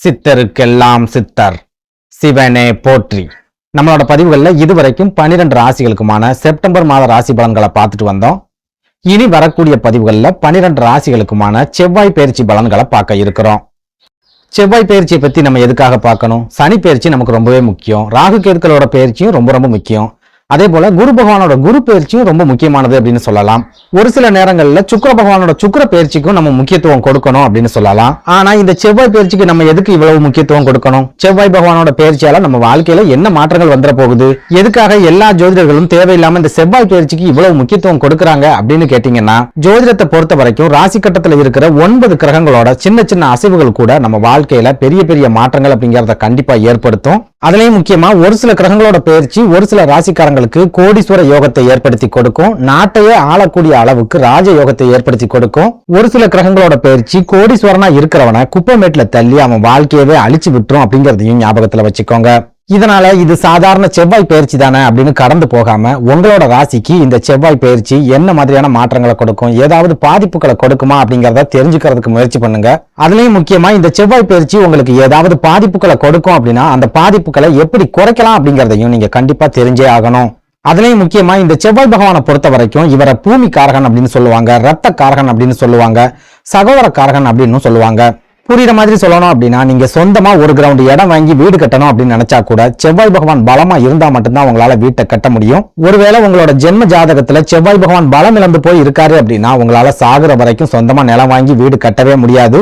சித்தருக்கெல்லாம் சித்தர் சிவனே போற்றி. நம்மளோட பதிவுகள்ல இதுவரைக்கும் 12 ராசிகளுக்குமான செப்டம்பர் மாத ராசி பலன்களை பார்த்துட்டு வந்தோம். இனி வரக்கூடிய பதிவுகள்ல 12 ராசிகளுக்குமான செவ்வாய் பயிற்சி பலன்களை பார்க்க இருக்கிறோம். செவ்வாய் பயிற்சியை பத்தி நம்ம எதுக்காக பார்க்கணும்? சனி பயிற்சி நமக்கு ரொம்பவே முக்கியம். ராகு கேதுக்களோட பயிற்சியும் ரொம்ப முக்கியம். அதே போல குரு பகவானோட குரு பயிற்சியும் ரொம்ப முக்கியமானது அப்படின்னு சொல்லலாம். ஒரு சில நேரங்கள்ல சுக்கிர பகவானோட சுக்கிர பயிற்சிக்கும் நம்ம முக்கியத்துவம் கொடுக்கணும் அப்படின்னு சொல்லலாம். ஆனா இந்த செவ்வாய் பயிற்சிக்கு நம்ம எதுக்கு இவ்வளவு முக்கியத்துவம் கொடுக்கணும்? செவ்வாய் பகவானோட பயிற்சியால நம்ம வாழ்க்கையில என்ன மாற்றங்கள் வந்துட போகுது? எதுக்காக எல்லா ஜோதிடர்களும் தேவையில்லாம இந்த செவ்வாய் பயிற்சிக்கு இவ்வளவு முக்கியத்துவம் கொடுக்கறாங்க அப்படின்னு கேட்டீங்கன்னா, ஜோதிடத்தை பொறுத்த வரைக்கும் ராசி கட்டத்துல இருக்கிற 9 கிரகங்களோட சின்ன அசைவுகள் கூட நம்ம வாழ்க்கையில பெரிய மாற்றங்கள் அப்படிங்கறத கண்டிப்பா ஏற்படுத்தும். அதுலயும் முக்கியமா ஒரு சில கிரகங்களோட பயிற்சி ஒரு சில ராசிக்காரங்களுக்கு கோடீஸ்வர யோகத்தை ஏற்படுத்தி கொடுக்கும். நாட்டையே ஆளக்கூடிய அளவுக்கு ராஜ யோகத்தை ஏற்படுத்தி கொடுக்கும். ஒரு சில கிரகங்களோட பயிற்சி கோடீஸ்வரனா இருக்கிறவனை குப்பைமேட்ல தள்ளி அவன் வாழ்க்கையவே அழிச்சு விட்டுரும் அப்படிங்கறதையும் ஞாபகத்துல வச்சுக்கோங்க. இதனால இது சாதாரண செவ்வாய் பயிற்சி தானே அப்படின்னு கடந்து போகாம உங்களோட ராசிக்கு இந்த செவ்வாய் பயிற்சி என்ன மாதிரியான மாற்றங்களை கொடுக்கும், ஏதாவது பாதிப்புகளை கொடுக்குமா அப்படிங்கறத தெரிஞ்சுக்கிறதுக்கு முயற்சி பண்ணுங்க. அதுலயும் முக்கியமா இந்த செவ்வாய் பயிற்சி உங்களுக்கு ஏதாவது பாதிப்புகளை கொடுக்கும் அப்படின்னா அந்த பாதிப்புகளை எப்படி குறைக்கலாம் அப்படிங்கறதையும் நீங்க கண்டிப்பா தெரிஞ்சே ஆகணும். அதுலயும் முக்கியமா இந்த செவ்வாய் பகவானை பொறுத்த வரைக்கும் இவரை பூமி காரகன் அப்படின்னு சொல்லுவாங்க, ரத்த காரகன் அப்படின்னு சொல்லுவாங்க, சகோதர காரகன் அப்படின்னு சொல்லுவாங்க. புரியுற மாதிரி சொல்லணும் அப்படின்னா, நீங்க சொந்தமா ஒரு கிரவுண்ட் இடம் வாங்கி வீடு கட்டணும் அப்படின்னு நினைச்சா கூட செவ்வாய் பகவான் பலமா இருந்தா மட்டும்தான் உங்களால வீட்டை கட்ட முடியும். ஒருவேளை உங்களோட ஜென்ம ஜாதகத்துல செவ்வாய் பகவான் பலம் இழந்து போய் இருக்காரு அப்படின்னா உங்களால சாகுற வரைக்கும் சொந்தமா நிலம் வாங்கி வீடு கட்டவே முடியாது.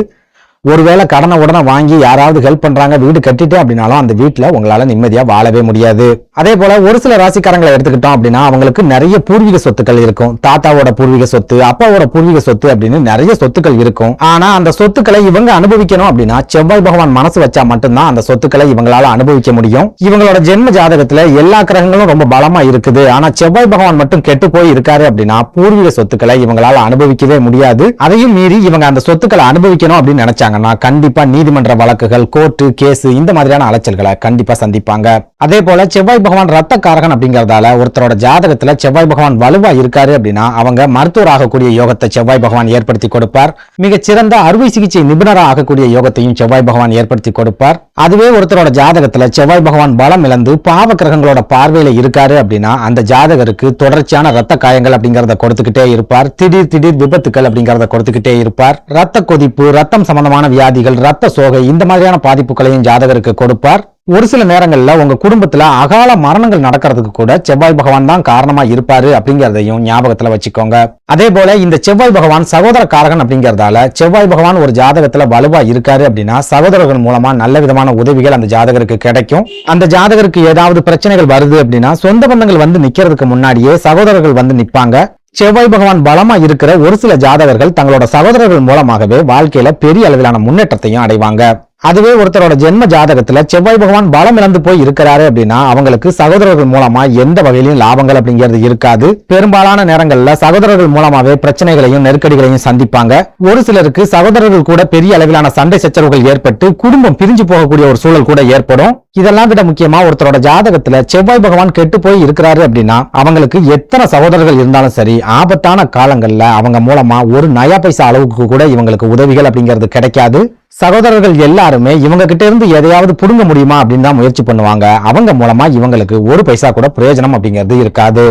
ஒருவேளை கடனை உடனே வாங்கி யாராவது ஹெல்ப் பண்றாங்க வீடு கட்டிட்டு அப்படின்னாலும் அந்த வீட்டுல உங்களால நிம்மதியா வாழவே முடியாது. அதே போல ஒரு சில ராசிக்காரங்களை எடுத்துக்கிட்டோம் அப்படின்னா அவங்களுக்கு நிறைய பூர்வீக சொத்துக்கள் இருக்கும். தாத்தாவோட பூர்வீக சொத்து, அப்பாவோட பூர்வீக சொத்து அப்படின்னு நிறைய சொத்துக்கள் இருக்கும். ஆனா அந்த சொத்துக்களை இவங்க அனுபவிக்கணும் அப்படின்னா செவ்வாய் பகவான் மனசு வச்சா மட்டும்தான் அந்த சொத்துக்களை இவங்களால அனுபவிக்க முடியும். இவங்களோட ஜென்ம ஜாதகத்துல எல்லா கிரகங்களும் ரொம்ப பலமா இருக்குது. ஆனா செவ்வாய் பகவான் மட்டும் கெட்டு போய் இருக்காரு அப்படின்னா பூர்வீக சொத்துக்களை இவங்களால அனுபவிக்கவே முடியாது. அதையும் மீறி இவங்க அந்த சொத்துக்களை அனுபவிக்கணும் அப்படின்னு நினைச்சாங்க கண்டிப்பா நீதிமன்ற வழக்குகள், கோர்ட்டு கேஸ் இந்த மாதிரியான அலைச்சல்களை கண்டிப்பா சந்திப்பாங்க. அதே போல செவ்வாய் பகவான் ரத்த காரகன் அப்படிங்கறதால ஒருத்தரோட ஜாதகத்துல செவ்வாய் பகவான் வலுவா இருக்காரு அப்படின்னா அவங்க மருத்துவர் ஆகக்கூடிய யோகத்தை செவ்வாய் பகவான் ஏற்படுத்தி கொடுப்பார். மிகச்சிறந்த அறுவை சிகிச்சை நிபுணராக ஆகக்கூடிய யோகத்தையும் செவ்வாய் பகவான் ஏற்படுத்தி கொடுப்பார். அதுவே ஒருத்தரோட ஜாதகத்துல செவ்வாய் பகவான் பலம் இழந்து பாவ கிரகங்களோட பார்வையில இருக்காரு அப்படின்னா அந்த ஜாதகருக்கு தொடர்ச்சியான ரத்த காயங்கள் அப்படிங்கறத கொடுத்துக்கிட்டே இருப்பார். திடீர் விபத்துக்கள் அப்படிங்கறத கொடுத்துக்கிட்டே இருப்பார். ரத்த கொதிப்பு, ரத்தம் சம்பந்தமான வியாதிகள், ரத்த சோகை இந்த மாதிரியான பாதிப்புகளையும் ஜாதகருக்கு கொடுப்பார். ஒரு சில நேரங்கள்ல உங்க குடும்பத்துல அகால மரணங்கள் நடக்கிறதுக்கு கூட செவ்வாய் பகவான் தான் காரணமா இருப்பாரு அப்படிங்கறதையும் ஞாபகத்துல வச்சுக்கோங்க. அதே போல இந்த செவ்வாய் பகவான் சகோதர காரகன் அப்படிங்கறதால செவ்வாய் பகவான் ஒரு ஜாதகத்துல வலுவா இருக்காரு அப்படின்னா சகோதரர்கள் மூலமா நல்ல விதமான உதவிகள் அந்த ஜாதகருக்கு கிடைக்கும். அந்த ஜாதகருக்கு ஏதாவது பிரச்சனைகள் வருது அப்படின்னா சொந்த பந்தங்கள் வந்து நிக்கிறதுக்கு முன்னாடியே சகோதரர்கள் வந்து நிப்பாங்க. செவ்வாய் பகவான் பலமா இருக்கிற ஒரு சில ஜாதகர்கள் தங்களோட சகோதரர்கள் மூலமாகவே வாழ்க்கையில பெரிய அளவிலான முன்னேற்றத்தையும் அடைவாங்க. அதுவே ஒருத்தரோட ஜென்ம ஜாதகத்துல செவ்வாய் பகவான் பலம் இழந்து போய் இருக்கிறாரு அப்படின்னா அவங்களுக்கு சகோதரர்கள் மூலமா எந்த வகையிலும் லாபங்கள் அப்படிங்கிறது இருக்காது. பெரும்பாலான நேரங்கள்ல சகோதரர்கள் மூலமாவே பிரச்சனைகளையும் நெருக்கடிகளையும் சந்திப்பாங்க. ஒரு சிலருக்கு சகோதரர்கள் கூட பெரிய அளவிலான சண்டை சச்சரவுகள் ஏற்பட்டு குடும்பம் பிரிஞ்சு போகக்கூடிய ஒரு சூழல் கூட ஏற்படும். இதெல்லாம் விட முக்கியமா ஒருத்தரோட ஜாதகத்துல செவ்வாய் பகவான் கெட்டு போய் இருக்கிறாரு அப்படின்னா அவங்களுக்கு எத்தனை சகோதரர்கள் இருந்தாலும் சரி ஆபத்தான காலங்கள்ல அவங்க மூலமா ஒரு நயா பைசா அளவுக்கு கூட இவங்களுக்கு உதவிகள் அப்படிங்கிறது கிடைக்காது. சகோதரர்கள் எல்லாருமே இவங்க கிட்ட இருந்து எதையாவது புடுங்க முடியுமா அப்படின்னு தான் முயற்சி பண்ணுவாங்க. அவங்க மூலமா இவங்களுக்கு ஒரு பைசா கூட பிரயோஜனம் அப்படிங்கிறது இருக்காது.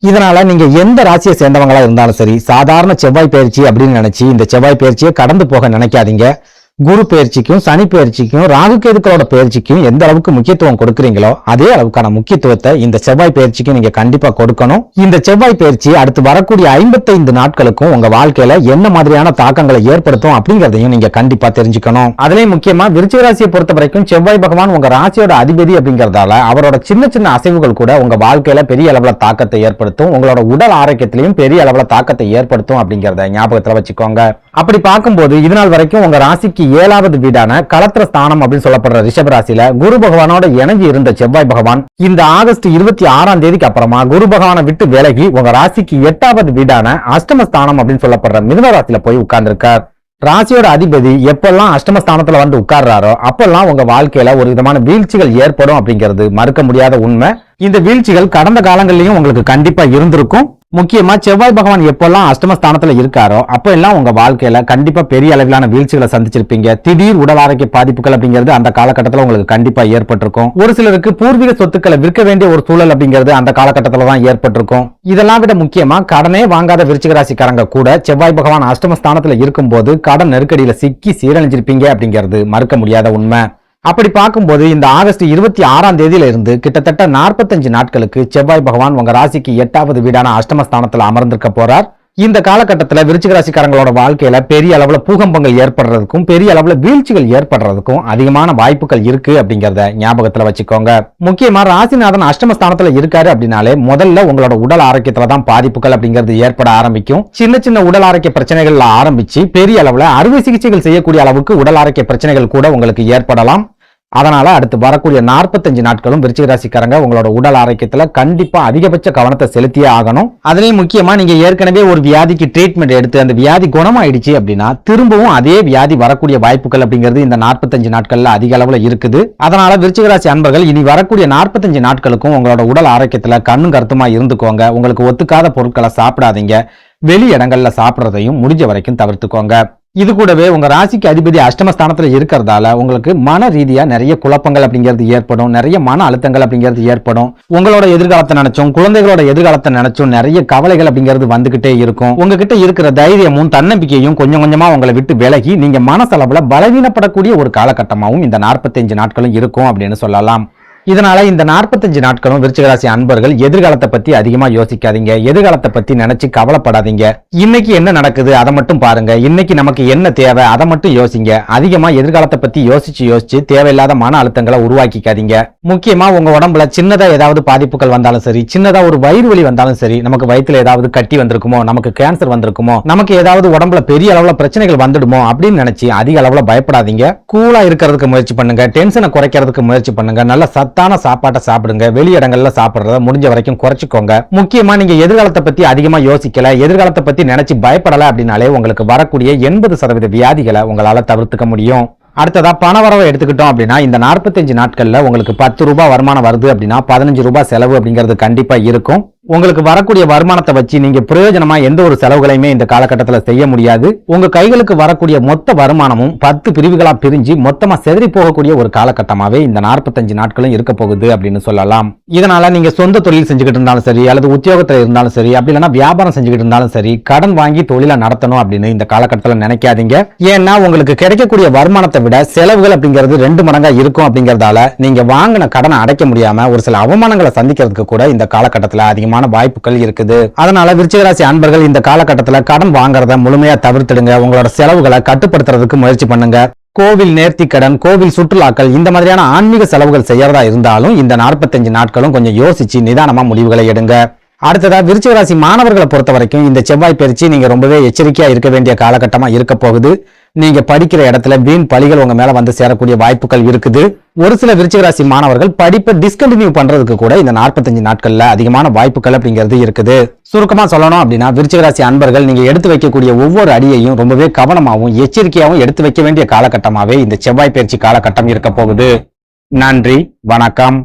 இதனால நீங்க எந்த ராசியை சேர்ந்தவங்களா இருந்தாலும் சரி சாதாரண செவ்வாய் பயிற்சி அப்படின்னு நினைச்சு இந்த செவ்வாய் பயிற்சியை கடந்து போக நினைக்காதீங்க. குரு பயிற்சிக்கும் சனி பயிற்சிக்கும் ராகு கேதுக்களோட பயிற்சிக்கும் எந்த அளவுக்கு முக்கியத்துவம் கொடுக்குறீங்களோ அதே அளவுக்கான முக்கியத்துவத்தை இந்த செவ்வாய் பயிற்சிக்கு நீங்க கண்டிப்பா கொடுக்கணும். இந்த செவ்வாய் பயிற்சி அடுத்து வரக்கூடிய 55 நாட்களுக்கும் உங்க வாழ்க்கையில என்ன மாதிரியான தாக்கங்களை ஏற்படுத்தும் அப்படிங்கறதையும் நீங்க கண்டிப்பா தெரிஞ்சுக்கணும். அதுலயும் முக்கியமா விருச்சிக ராசியை பொறுத்த வரைக்கும் செவ்வாய் பகவான் உங்க ராசியோட அதிபதி அப்படிங்கறதால அவரோட சின்ன அசைவுகள் கூட உங்க வாழ்க்கையில பெரிய அளவுல தாக்கத்தை ஏற்படுத்தும். உங்களோட உடல் ஆரோக்கியத்திலையும் பெரிய அளவுல தாக்கத்தை ஏற்படுத்தும் அப்படிங்கறத ஞாபகத்துல வச்சுக்கோங்க. அப்படி பார்க்கும்போது இதனால் வரைக்கும் உங்க ராசிக்கு 7வது வீடான களத்திர ஸ்தானம் அப்படின்னு சொல்லப்படுற ரிஷப ராசியில குரு பகவானோட இணைஞ்சு இருந்த செவ்வாய் பகவான் இந்த ஆகஸ்ட் 26ஆம் தேதிக்கு அப்புறமா குரு பகவானை விட்டு விலகி உங்க ராசிக்கு 8வது வீடான அஷ்டமஸ்தானம் அப்படின்னு சொல்லப்படுற மிதுன ராசியில போய் உட்கார்ந்திருக்கார். ராசியோட அதிபதி எப்பெல்லாம் அஷ்டமஸ்தானத்துல வந்து உட்கார்றாரோ அப்பெல்லாம் உங்க வாழ்க்கையில ஒரு விதமான வீழ்ச்சிகள் ஏற்படும் அப்படிங்கிறது மறுக்க முடியாத உண்மை. இந்த வீழ்ச்சிகள் கடந்த காலங்களிலும் உங்களுக்கு கண்டிப்பா இருந்திருக்கும். முக்கியமா செவ்வாய் பகவான் எப்பெல்லாம் அஷ்டமஸ்தானத்துல இருக்காரோ அப்ப எல்லாம் உங்க வாழ்க்கையில கண்டிப்பா பெரிய அளவிலான வீழ்ச்சிகளை சந்திச்சிருப்பீங்க. திடீர் உடல் ஆரோக்கிய பாதிப்புகள் அப்படிங்கிறது அந்த காலகட்டத்தில் உங்களுக்கு கண்டிப்பா ஏற்பட்டிருக்கும். ஒரு சிலருக்கு பூர்வீக சொத்துக்களை விற்க வேண்டிய ஒரு சூழல் அப்படிங்கிறது அந்த காலகட்டத்தில் தான் ஏற்பட்டிருக்கும். இதெல்லாம் விட முக்கியமா கடனே வாங்காத விருச்சிக ராசிக்காரங்க கூட செவ்வாய் பகவான் அஷ்டமஸ்தானத்துல இருக்கும் போது கடன் நெருக்கடியில சிக்கி சீரழிஞ்சிருப்பீங்க அப்படிங்கிறது மறுக்க முடியாத உண்மை. அப்படி பார்க்கும்போது இந்த ஆகஸ்ட் 26ஆம் தேதியில இருந்து கிட்டத்தட்ட 45 நாட்களுக்கு செவ்வாய் பகவான் உங்க ராசிக்கு 8வது வீடான அஷ்டமஸ்தானத்துல அமர்ந்திருக்க போறார். இந்த காலகட்டத்தில் விருச்சிக ராசிக்காரங்களோட வாழ்க்கையில பெரிய அளவுல பூகம்பங்கள் ஏற்படுறதுக்கும் பெரிய அளவுல வீழ்ச்சிகள் ஏற்படுறதுக்கும் அதிகமான வாய்ப்புகள் இருக்கு அப்படிங்கறத ஞாபகத்துல வச்சுக்கோங்க. முக்கியமா ராசிநாதன் அஷ்டமஸ்தானத்துல இருக்காரு அப்படின்னாலே முதல்ல உங்களோட உடல் ஆரோக்கியத்துல தான் பாதிப்புகள் அப்படிங்கிறது ஏற்பட ஆரம்பிக்கும். சின்ன சின்ன உடல் ஆரோக்கிய பிரச்சனைகள்ல ஆரம்பிச்சு பெரிய அளவுல அறுவை சிகிச்சைகள் செய்யக்கூடிய அளவுக்கு உடல் ஆரோக்கிய பிரச்சனைகள் கூட உங்களுக்கு ஏற்படலாம். அதனால அடுத்து வரக்கூடிய 45 நாட்களும் விருச்சிக ராசிக்காரங்க உங்களோட உடல் ஆரோக்கியத்துல கண்டிப்பா அதிகபட்ச கவனத்தை செலுத்தியே ஆகணும். அதுலயும் முக்கியமா நீங்க ஏற்கனவே ஒரு வியாதிக்கு ட்ரீட்மெண்ட் எடுத்து அந்த வியாதி குணமாயிடுச்சு அப்படின்னா திரும்பவும் அதே வியாதி வரக்கூடிய வாய்ப்புகள் அப்படிங்கிறது இந்த 45 நாட்கள்ல அதிக அளவுல இருக்குது. அதனால விருச்சிக ராசி அன்பர்கள் இனி வரக்கூடிய 45 நாட்களுக்கும் உங்களோட உடல் ஆரோக்கியத்துல கண்ணும் கருத்துமா இருந்துக்கோங்க. உங்களுக்கு ஒத்துக்காத பொருட்களை சாப்பிடாதீங்க. வெளி இடங்கள்ல சாப்பிடுறதையும் முடிஞ்ச வரைக்கும் தவிர்த்துக்கோங்க. இது கூடவே உங்க ராசிக்கு அதிபதி அஷ்டமஸ்தானத்துல இருக்கிறதால உங்களுக்கு மன ரீதியா நிறைய குழப்பங்கள் அப்படிங்கிறது ஏற்படும். நிறைய மன அழுத்தங்கள் அப்படிங்கிறது ஏற்படும். உங்களோட எதிர்காலத்தை நினைச்சும் குழந்தைகளோட எதிர்காலத்தை நினைச்சும் நிறைய கவலைகள் அப்படிங்கிறது வந்துகிட்டே இருக்கும். உங்ககிட்ட இருக்கிற தைரியமும் தன்னம்பிக்கையும் கொஞ்சம் கொஞ்சமா உங்களை விட்டு விலகி நீங்க மனசளவுல பலவீனப்படக்கூடிய ஒரு காலகட்டமாகவும் இந்த 45 நாட்களும் இருக்கும் அப்படின்னு சொல்லலாம். இதனால இந்த 45 நாட்களும் விருச்சிக ராசி அன்பர்கள் எதிர்காலத்தை பத்தி அதிகமா யோசிக்காதீங்க. எதிர்காலத்தை பத்தி நினைச்சு கவலைப்படாதீங்க. இன்னைக்கு என்ன நடக்குது அதை மட்டும் பாருங்க. இன்னைக்கு நமக்கு என்ன தேவை அதை மட்டும் யோசிங்க. அதிகமா எதிர்காலத்தை பத்தி யோசிச்சு தேவையில்லாத மன அழுத்தங்களை உருவாக்கிக்காதீங்க. முக்கியமா உங்க உடம்புல சின்னதா ஏதாவது பாதிப்புகள் வந்தாலும் சரி, சின்னதா ஒரு வயிறு வலி வந்தாலும் சரி, நமக்கு வயிற்றுல ஏதாவது கட்டி வந்திருக்குமோ, நமக்கு கேன்சர் வந்திருக்குமோ, நமக்கு ஏதாவது உடம்புல பெரிய அளவுல பிரச்சனைகள் வந்துடுமோ அப்படின்னு நினைச்சு அதிக அளவுல பயப்படாதீங்க. கூலா இருக்கிறதுக்கு முயற்சி பண்ணுங்க. டென்ஷனை குறைக்கிறதுக்கு முயற்சி பண்ணுங்க. நல்ல சத்தான சாப்பாட்டை சாப்பிடுங்க. வெளி இடங்கள்ல சாப்பிடுறத முடிஞ்ச வரைக்கும் குறைச்சுக்கோங்க. முக்கியமா நீங்க எதிர்காலத்தை பத்தி அதிகமா யோசிக்கல, எதிர்காலத்தை பத்தி நினைச்சு பயப்படல அப்படின்னாலே உங்களுக்கு வரக்கூடிய 80% வியாதிகளை உங்களால தவிர்த்துக்க முடியும். அடுத்ததா பணவரவை எடுத்துக்கிட்டோம் அப்படின்னா இந்த 45 நாட்கள்ல உங்களுக்கு 10 ரூபாய் வருமானம் வருது அப்படின்னா 15 ரூபாய் செலவு அப்படிங்கிறது கண்டிப்பா இருக்கும். உங்களுக்கு வரக்கூடிய வருமானத்தை வச்சு நீங்க பிரயோஜனமா எந்த ஒரு செலவுகளையுமே இந்த காலகட்டத்தில் செய்ய முடியாது. உங்க கைகளுக்கு வரக்கூடிய மொத்த வருமானமும் 10 பிரிவுகளா பிரிஞ்சு மொத்தமா செதறி போகக்கூடிய ஒரு காலகட்டமாவே இந்த 45 நாட்களும் இருக்க போகுது அப்படின்னு சொல்லலாம். இதனால நீங்க சொந்த தொழில் செஞ்சுக்கிட்டு இருந்தாலும் சரி, அல்லது உத்தியோகத்துல இருந்தாலும் சரி, அப்படி இல்லைன்னா வியாபாரம் செஞ்சுக்கிட்டு இருந்தாலும் சரி, கடன் வாங்கி தொழிலை நடத்தணும் அப்படின்னு இந்த காலகட்டத்தில் நினைக்காதீங்க. ஏன்னா உங்களுக்கு கிடைக்கக்கூடிய வருமானத்தை விட செலவுகள் அப்படிங்கிறது 2 மடங்கா இருக்கும். அப்படிங்கறதால நீங்க வாங்கின கடனை அடைக்க முடியாம ஒரு சில அவமானங்களை சந்திக்கிறதுக்கு கூட இந்த காலகட்டத்தில் அதிகமான வாய்ப்புகள் இருக்குது. அதனால விருச்சிக ராசி அன்பர்கள் இந்த காலகட்டத்தில் கடன் வாங்குறத முழுமையா தவிர்த்துடுங்க. உங்களோட செலவுகளை கட்டுப்படுத்துறதுக்கு முயற்சி பண்ணுங்க. கோவில் நேர்த்தி கடன், கோவில் சுற்றுலாக்கள், இந்த மாதிரியான ஆன்மீக செலவுகள் செய்யறதா இருந்தாலும் இந்த 45 நாட்களும் கொஞ்சம் யோசிச்சு நிதானமா முடிவுகளை எடுங்க. அடுத்ததா விருச்சிக ராசி மாணவர்களை பொறுத்த வரைக்கும் இந்த செவ்வாய் பயிற்சி நீங்க ரொம்பவே எச்சரிக்கையா இருக்க வேண்டிய காலகட்டமா இருக்க போகுது. நீங்க படிக்கிற இடத்துல வீண் பழிகள் உங்க மேல வந்து சேரக்கூடிய வாய்ப்புகள் இருக்குது. ஒரு சில விருச்சிக ராசி மாணவர்கள் படிப்பை டிஸ்கண்டினியூ பண்றதுக்கு கூட இந்த 45 நாட்கள்ல அதிகமான வாய்ப்புகள் அப்படிங்கிறது இருக்குது. சுருக்கமா சொல்லணும் அப்படின்னா விருச்சிக ராசி அன்பர்கள் நீங்க எடுத்து வைக்கக்கூடிய ஒவ்வொரு அடியையும் ரொம்பவே கவனமாகவும் எச்சரிக்கையாகவும் எடுத்து வைக்க வேண்டிய காலகட்டமாவே இந்த செவ்வாய் பயிற்சி காலகட்டம் இருக்க போகுது. நன்றி, வணக்கம்.